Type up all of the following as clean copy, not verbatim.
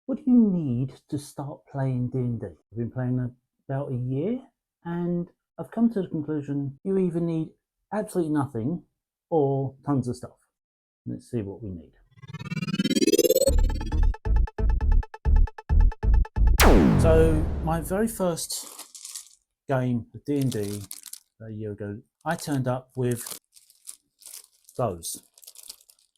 What do you need to start playing D&D? I've been playing about a year, and I've come to the conclusion you either need absolutely nothing or tons of stuff. Let's see what we need. So my very first game of D&D a year ago, I turned up with those.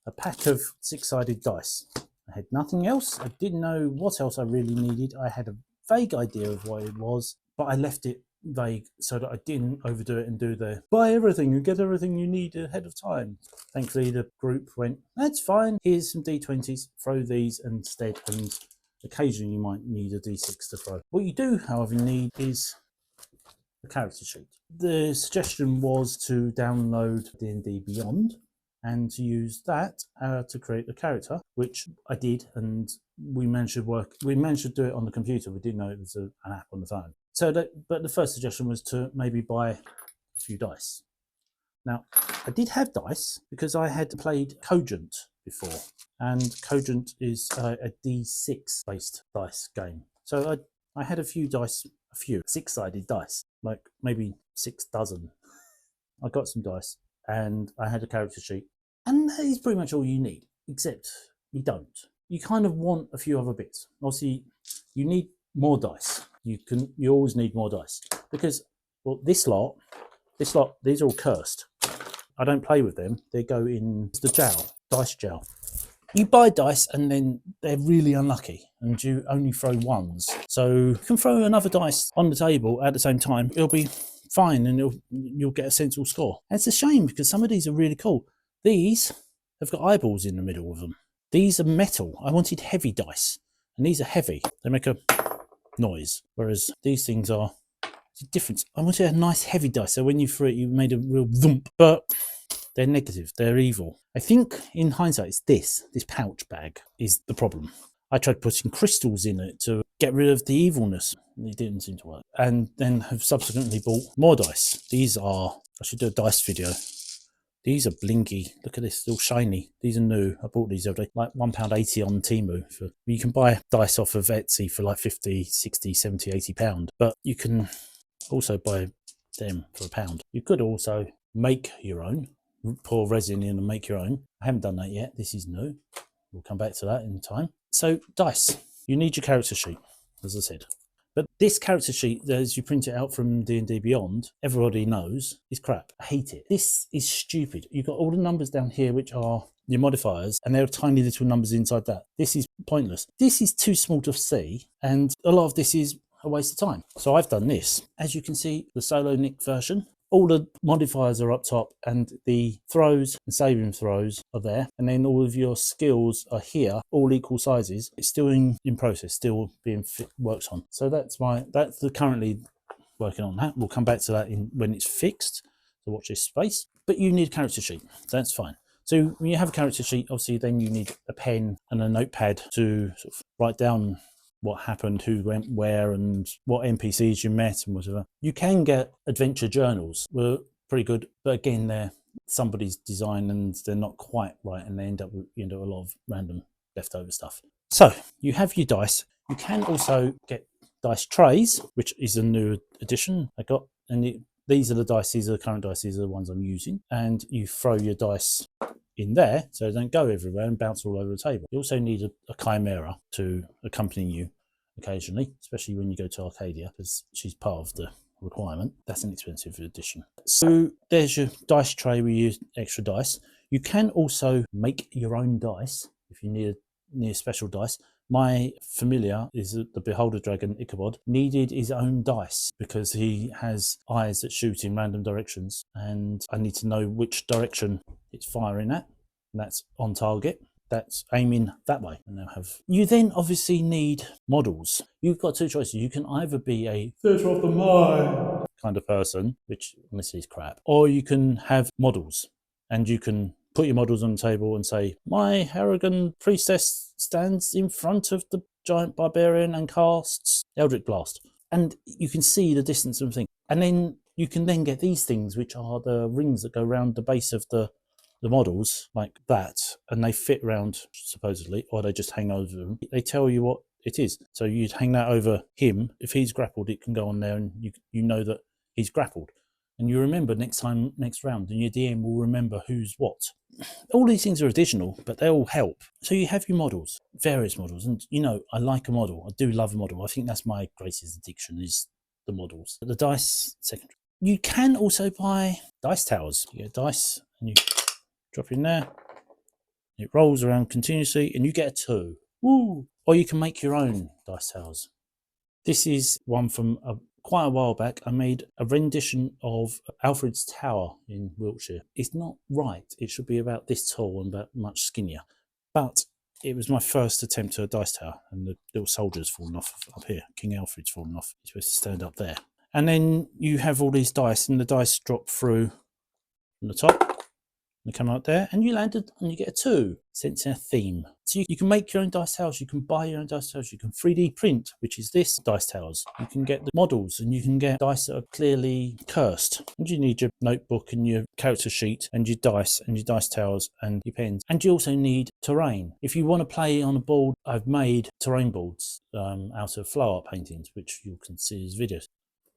A pack of six-sided dice. I had nothing else. I didn't know what else I really needed. I had a vague idea of what it was, but I left it vague so that I didn't overdo it and do the buy everything and get everything you need ahead of time. Thankfully, the group went, that's fine. Here's some D20s. Throw these instead, and occasionally you might need a D6 to throw. What you do, however, need is a character sheet. The suggestion was to download D&D Beyond and to use that to create a character, which I did, and we managed to do it on the computer. We didn't know it was an app on the phone. But the first suggestion was to maybe buy a few dice. Now, I did have dice because I had played Cogent before, and Cogent is a D6 based dice game. So I had a few six-sided dice, like maybe 6 dozen. I got some dice and I had a character sheet, and that is pretty much all you need, except you don't. You kind of want a few other bits. Obviously, you need more dice. You always need more dice because, well, this lot, these are all cursed. I don't play with them. They go in the dice gel. You buy dice and then they're really unlucky and you only throw ones. So you can throw another dice on the table at the same time. It'll be fine and you'll get a sensible score. And it's a shame because some of these are really cool. These have got eyeballs in the middle of them. These are metal. I wanted heavy dice, and these are heavy. They make a noise, whereas these things are different. I wanted a nice heavy dice, so when you threw it, you made a real thump. But they're negative. They're evil. I think in hindsight, it's this pouch bag is the problem. I tried putting crystals in it to get rid of the evilness. It didn't seem to work. And then have subsequently bought more dice. These are, I should do a dice video. These are blinky. Look at this, they're all shiny. These are new. I bought these the other day, like £1.80 on Temu. You can buy dice off of Etsy for like 50, 60, 70, £80. But you can also buy them for £1. You could also make your own. Pour resin in and make your own. I haven't done that yet. This is new. We'll come back to that in time. So dice. You need your character sheet, as I said. But this character sheet, as you print it out from D&D Beyond, everybody knows, is crap. I hate it. This is stupid. You've got all the numbers down here, which are your modifiers, and there are tiny little numbers inside that. This is pointless. This is too small to see, and a lot of this is a waste of time. So I've done this. As you can see, the SoloNic version, all the modifiers are up top and the throws and saving throws are there. And then all of your skills are here, all equal sizes. It's still in process, still being worked on. So that's currently working on that. We'll come back to that when it's fixed. So watch this space. But you need a character sheet. That's fine. So when you have a character sheet, obviously then you need a pen and a notepad to sort of write down what happened, who went where, and what NPCs you met and whatever. You can get adventure journals. We're pretty good, but again, they're somebody's design and they're not quite right, and they end up with a lot of random leftover stuff. So you have your dice. You can also get dice trays, which is a new addition I got, and these are the dice. These are the current dice. These are the ones I'm using, and you throw your dice in there so they don't go everywhere and bounce all over the table. You also need a chimera to accompany you occasionally, especially when you go to Arcadia, because she's part of the requirement. That's an expensive addition. So there's your dice tray. We use extra dice. You can also make your own dice if you need a special dice. My familiar is the Beholder Dragon Ichabod needed his own dice because he has eyes that shoot in random directions, and I need to know which direction it's firing at, and that's on target. That's aiming that way. And you then obviously need models. You've got two choices. You can either be a theatre of the mind kind of person, which honestly is crap, or you can have models, and you can put your models on the table and say, my Harrigan priestess stands in front of the giant barbarian and casts Eldritch Blast. And you can see the distance and things. And then you can then get these things, which are the rings that go around the base of the models, like that. And they fit around, supposedly, or they just hang over them. They tell you what it is. So you'd hang that over him. If he's grappled, it can go on there, and you know that he's grappled. And you remember next round, and your DM will remember who's what. All these things are additional, but they all help. So you have your models, various models, and I like a model. I do love a model. I think that's my greatest addiction, is the models. The dice, secondary. You can also buy dice towers. You get dice, and you drop in there. It rolls around continuously, and you get a 2. Woo! Or you can make your own dice towers. This is one from quite a while back. I made a rendition of Alfred's Tower in Wiltshire. It's not right. It should be about this tall and about much skinnier. But it was my first attempt at a dice tower, and the little soldier's fallen off up here. King Alfred's fallen off. He's supposed to stand up there. And then you have all these dice, and the dice drop through from the top. They come out there, and you landed, and you get a 2, sensing a theme. So you can make your own dice towers, you can buy your own dice towers, you can 3D print, which is this dice towers. You can get the models, and you can get dice that are clearly cursed. And you need your notebook and your character sheet and your dice towers and your pens. And you also need terrain. If you want to play on a board, I've made terrain boards out of flow art paintings, which you can see as videos.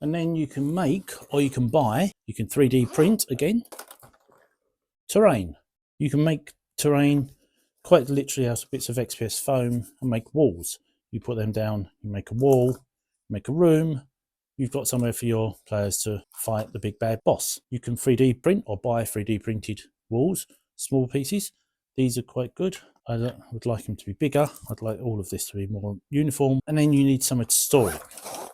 And then you can make, or you can buy, you can 3D print again. Terrain. You can make terrain quite literally out of bits of XPS foam and make walls. You put them down, you make a wall, make a room. You've got somewhere for your players to fight the big bad boss. You can 3D print or buy 3D printed walls, small pieces. These are quite good. I would like them to be bigger. I'd like all of this to be more uniform. And then you need somewhere to store it.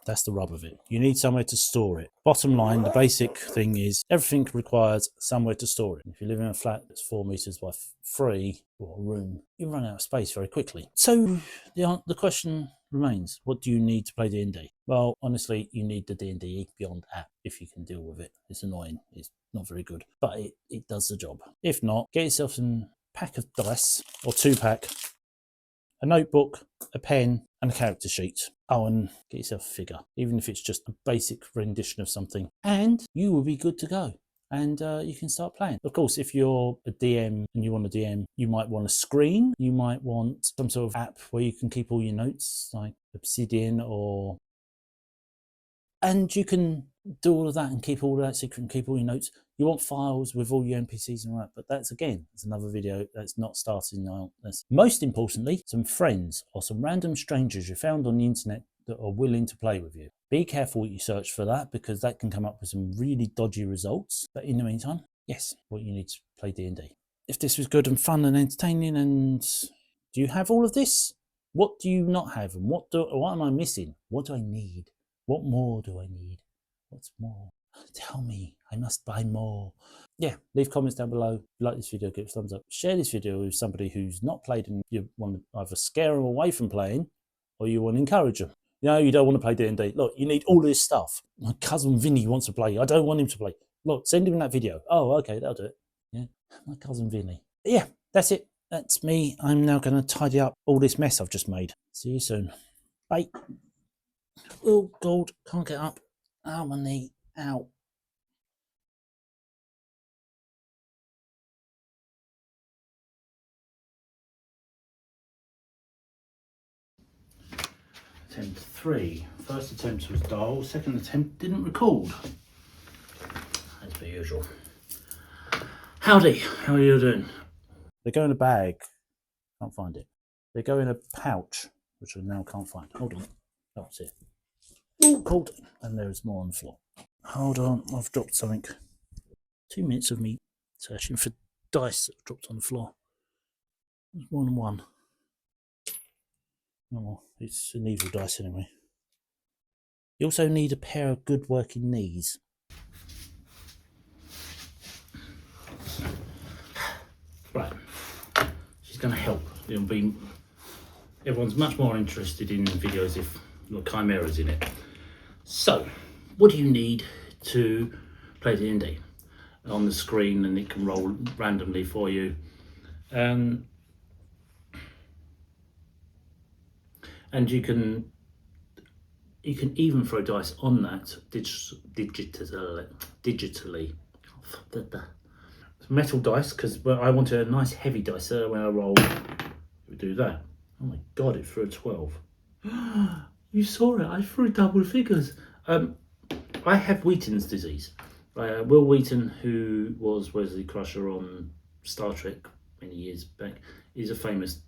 That's the rub of it. You need somewhere to store it. Bottom line, the basic thing is everything requires somewhere to store it. If you live in a flat that's 4 meters by 3, or a room, you run out of space very quickly. So the question remains, what do you need to play D&D? Well, honestly, you need the D&D Beyond app if you can deal with it. It's annoying. It's not very good, but it does the job. If not, get yourself a pack of dice, or 2-pack, a notebook, a pen, and a character sheet. Oh, and get yourself a figure, even if it's just a basic rendition of something, and you will be good to go. And you can start playing. Of course, if you're a DM and you want a DM, you might want a screen. You might want some sort of app where you can keep all your notes, like Obsidian and you can do all of that and keep all of that secret and keep all your notes. You want files with all your NPCs and all that, but that's another video that's not starting now. Most importantly, some friends or some random strangers you found on the internet that are willing to play with you. Be careful what you search for that, because that can come up with some really dodgy results. But in the meantime, yes, what you need to play D&D. If this was good and fun and entertaining, and do you have all of this? What do you not have, and what am I missing? What do I need? What more do I need? What's more? Tell me, I must buy more. Yeah, leave comments down below. If you like this video, give it a thumbs up. Share this video with somebody who's not played and you want to either scare them away from playing, or you want to encourage them. You don't want to play D&D. Look, you need all this stuff. My cousin Vinny wants to play. I don't want him to play. Look, send him that video. Oh, okay, that'll do it. Yeah, my cousin Vinny. But yeah, that's it. That's me. I'm now going to tidy up all this mess I've just made. See you soon. Bye. Oh, God, can't get up. Ow, my knee. Ow. Attempt 3. First attempt was dull. Second attempt didn't record. As per usual. Howdy, how are you doing? They go in a bag. Can't find it. They go in a pouch, which I now can't find. Hold on. Oh, it's here. Oh, cold. And there's more on the floor. Hold on, I've dropped something. 2 minutes of me searching for dice that dropped on the floor. There's more than one. Oh, well, it's an evil dice anyway. You also need a pair of good working knees. Right, she's going to help. Everyone's much more interested in videos if the chimera's in it. So, what do you need to play D&D? On the screen, and it can roll randomly for you. And you can even throw dice on that digitally. Metal dice, because I wanted a nice heavy dice, so when I roll, we do that. Oh my God, it threw a 12. You saw it. I threw double figures. I have Wheaton's disease. Will Wheaton, who was Wesley Crusher on Star Trek many years back, is a famous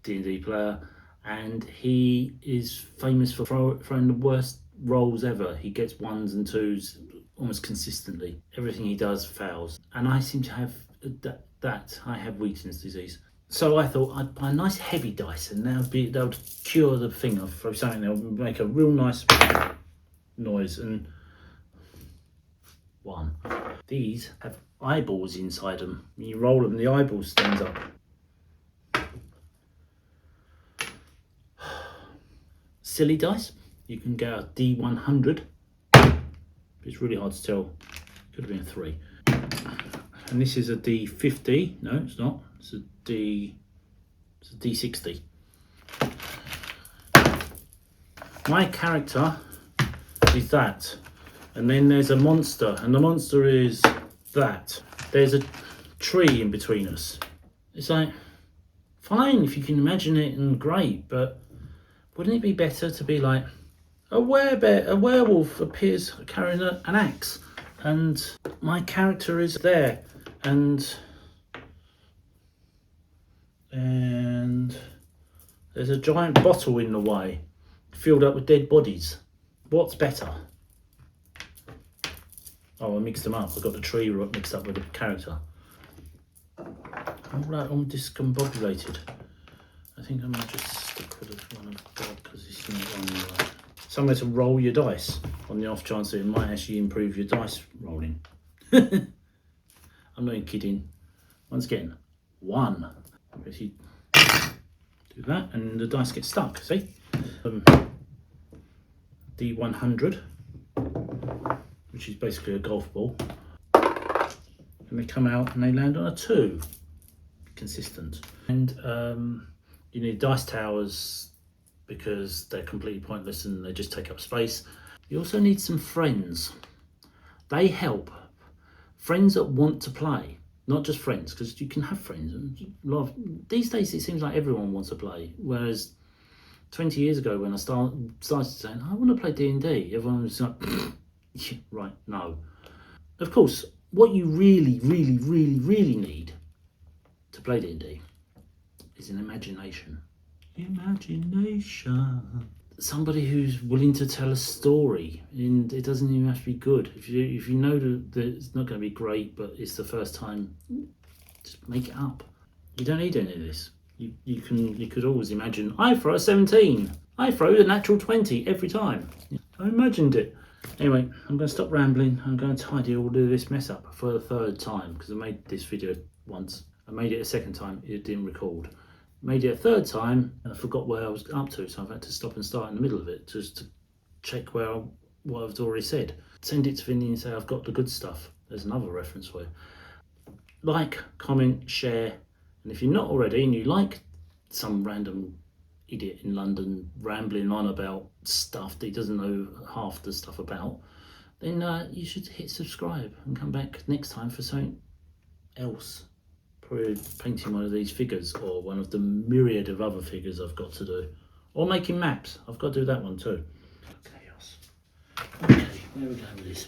D&D player, and he is famous for throwing the worst rolls ever. He gets 1s and 2s almost consistently. Everything he does fails, and I seem to have that. I have Wheaton's disease. So I thought I'd buy a nice heavy dice, and they'll cure the thing. I'll throw something that'll make a real nice noise. And 1. These have eyeballs inside them. When you roll them, the eyeball stands up. Silly dice. You can get a D100. It's really hard to tell. Could have been a 3. And this is a D50. No, it's not. It's a D60. My character is that. And then there's a monster, and the monster is that. There's a tree in between us. It's like, fine if you can imagine it, and great, but wouldn't it be better to be like, a werewolf appears carrying an axe, and my character is there, and there's a giant bottle in the way, filled up with dead bodies. What's better? Oh, I mixed them up. I got the tree mixed up with the character. I'm discombobulated. I think I might just stick with the one I've got because it's not on right. Somewhere to roll your dice on the off chance that it might actually improve your dice rolling. I'm not even kidding. Once again, 1. If you do that and the dice get stuck, see? D100, which is basically a golf ball. And they come out and they land on a 2. Consistent. And you need dice towers because they're completely pointless and they just take up space. You also need some friends. They help. Friends that want to play. Not just friends, because you can have friends. These days it seems like everyone wants to play. Whereas 20 years ago when I started saying, I want to play D&D, everyone was like, right, no. Of course, what you really need to play D&D is an imagination. Imagination. Somebody who's willing to tell a story, and it doesn't even have to be good. If you know that it's not going to be great, but it's the first time, just make it up. You don't need any of this. You could always imagine, I throw a 17. I throw a natural 20 every time. I imagined it. Anyway, I'm going to stop rambling. I'm going to tidy all of this mess up for the 3rd time because I made this video once. I made it a 2nd time, it didn't record. Made it a 3rd time and I forgot where I was up to, so I've had to stop and start in the middle of it just to check what I've already said. Send it to Vinny and say I've got the good stuff. There's another reference for you. Like, comment, share, and if you're not already and you like some random idiot in London rambling on about stuff that he doesn't know half the stuff about, then you should hit subscribe and come back next time for something else. Probably painting one of these figures or one of the myriad of other figures I've got to do. Or making maps. I've got to do that one too. Chaos. Okay, where are we going with this?